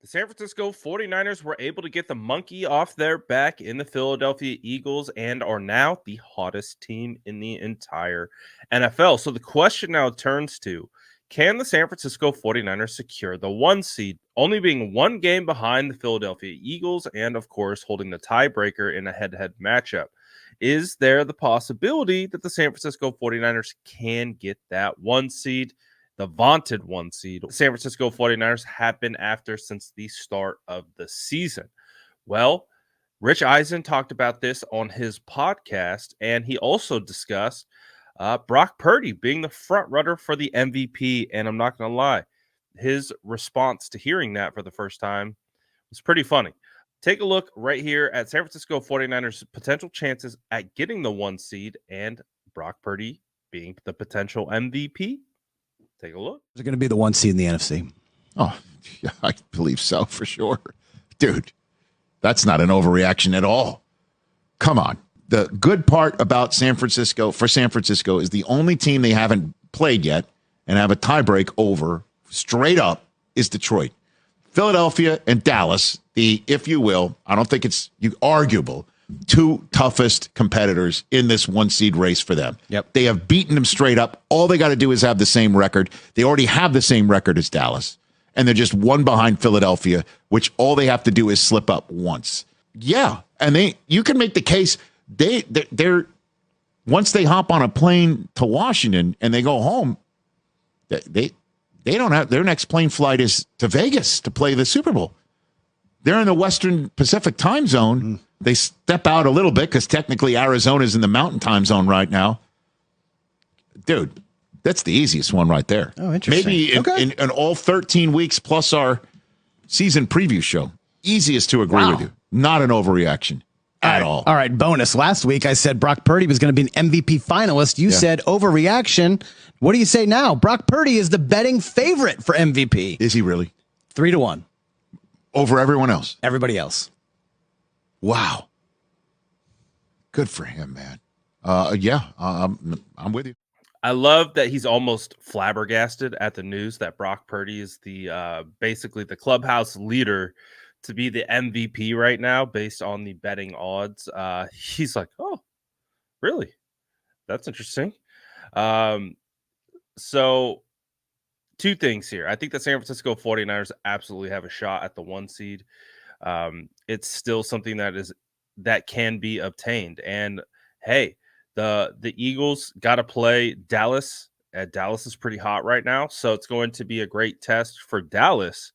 The San Francisco 49ers were able to get the monkey off their back in the Philadelphia Eagles and are now the hottest team in the entire NFL. So the question now turns to, can the San Francisco 49ers secure the one seed, only being one game behind the Philadelphia Eagles and, of course, holding the tiebreaker in a head-to-head matchup? Is there the possibility that the San Francisco 49ers can get that one seed? The vaunted one seed the San Francisco 49ers have been after since the start of the season. Well, Rich Eisen talked about this on his podcast, and he also discussed Brock Purdy being the front runner for the MVP. And I'm not going to lie, his response to hearing that for the first time was pretty funny. Take a look right here at San Francisco 49ers' potential chances at getting the one seed and Brock Purdy being the potential MVP. Take a look. They're going to be the one seed in the NFC. Oh, yeah, I believe so for sure. Dude, that's not an overreaction at all. Come on. The good part about San Francisco is the only team they haven't played yet and have a tiebreak over straight up is Detroit. Philadelphia and Dallas, the, if you will, I don't think it's arguable, two toughest competitors in this one seed race for them. Yep. They have beaten them straight up. All they got to do is have the same record. They already have the same record as Dallas, and they're just one behind Philadelphia, which all they have to do is slip up once. Yeah, and you can make the case they're once they hop on a plane to Washington and they go home, they don't have their next plane flight is to Vegas to play the Super Bowl. They're in the Western Pacific time zone. They step out a little bit because technically Arizona's in the Mountain time zone right now. Dude, that's the easiest one right there. Oh, interesting. Maybe in all 13 weeks plus our season preview show. Easiest to agree with you. Not an overreaction at all. All right, bonus. Last week I said Brock Purdy was going to be an MVP finalist. You said overreaction. What do you say now? Brock Purdy is the betting favorite for MVP. Is he really? 3-1. Over everyone else? Everybody else. Wow. Good for him, man. I'm with you. I love that he's almost flabbergasted at the news that Brock Purdy is the basically the clubhouse leader to be the MVP right now based on the betting odds. He's like, oh, really? That's interesting. So two things here. I think the San Francisco 49ers absolutely have a shot at the one seed. It's still something that can be obtained. And hey, the Eagles got to play Dallas. Dallas is pretty hot right now, so it's going to be a great test for Dallas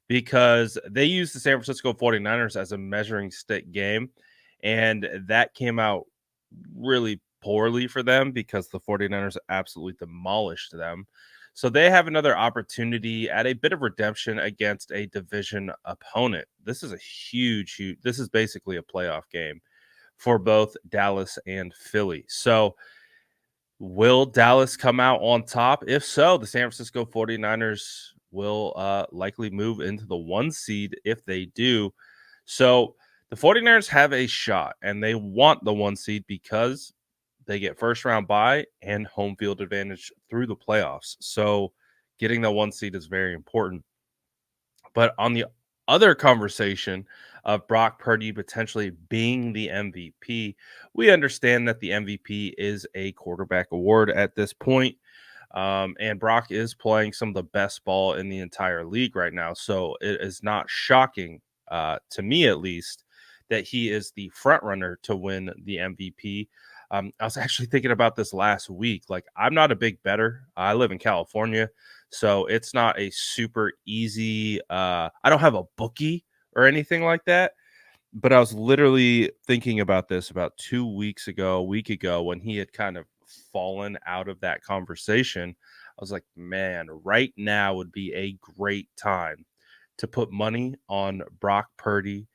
because they use the San Francisco 49ers as a measuring stick game, and that came out really poorly for them because the 49ers absolutely demolished them. So they have another opportunity at a bit of redemption against a division opponent. This is a huge, this is basically a playoff game for both Dallas and Philly. So will Dallas come out on top? If so, the San Francisco 49ers will likely move into the one seed if they do. So the 49ers have a shot, and they want the one seed because they get first round bye and home field advantage through the playoffs. So getting the one seed is very important. But on the other conversation of Brock Purdy potentially being the MVP, we understand that the MVP is a quarterback award at this point. And Brock is playing some of the best ball in the entire league right now. So it is not shocking, to me at least, that he is the front runner to win the MVP. I was actually thinking about this last week. Like, I'm not a big bettor. I live in California, so it's not a super easy. I don't have a bookie or anything like that. But I was literally thinking about this about a week ago, when he had kind of fallen out of that conversation. I was like, man, right now would be a great time to put money on Brock Purdy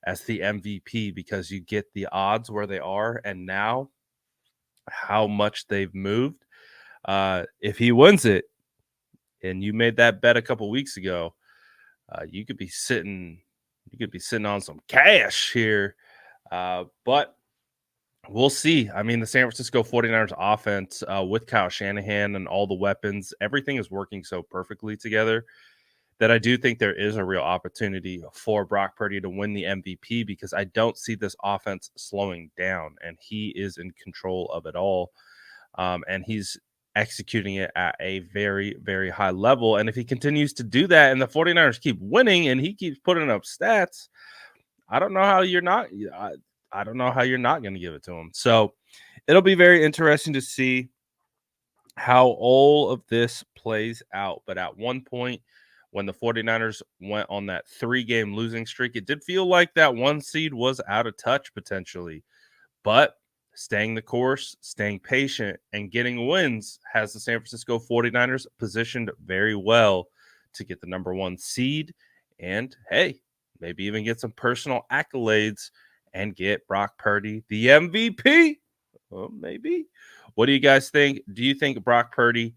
as the MVP because you get the odds where they are, and now how much they've moved. If he wins it, and you made that bet a couple weeks ago, you could be sitting on some cash here. But we'll see. I mean, the San Francisco 49ers offense with Kyle Shanahan and all the weapons, everything is working so perfectly together that I do think there is a real opportunity for Brock Purdy to win the MVP, because I don't see this offense slowing down, and he is in control of it all. And he's executing it at a very, very high level. And if he continues to do that and the 49ers keep winning and he keeps putting up stats, I don't know how you're not. I don't know how you're not going to give it to him. So it'll be very interesting to see how all of this plays out. But at one point, when the 49ers went on that 3-game losing streak, it did feel like that 1 seed was out of touch potentially. But staying the course, staying patient, and getting wins has the San Francisco 49ers positioned very well to get the number 1 seed. And hey, maybe even get some personal accolades and get Brock Purdy the MVP. Well, maybe. What do you guys think? Do you think Brock Purdy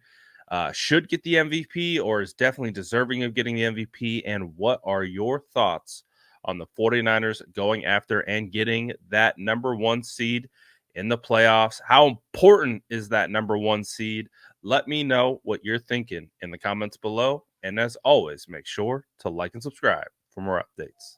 should get the MVP, or is definitely deserving of getting the MVP? And what are your thoughts on the 49ers going after and getting that number 1 seed in the playoffs? How important is that number 1 seed? Let me know what you're thinking in the comments below. And as always, make sure to like and subscribe for more updates.